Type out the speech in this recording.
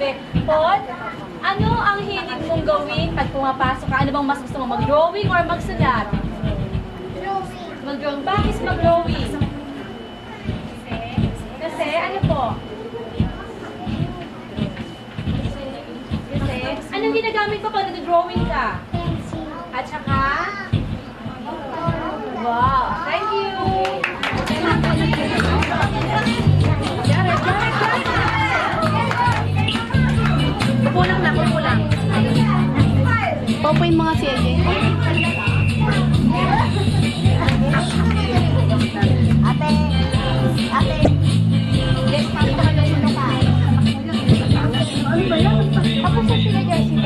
gabi. Pod, ano ang hilig mong gawin pag pumapasok ka? Ano bang mas gusto mo, mag-drawing or magsulat? Mag-drawing. Bakit mag-drawing? Kasi, ano po? Kasi, anong ginagamit ko pag nag-drawing ka? At saka? Wow, thank you! Kulang na, kulang. Popoy mga si AJ. Ate, ate. Yes, ma'am, pakagayon ka. Ano ba yan? Tapos sa sila, Jessie.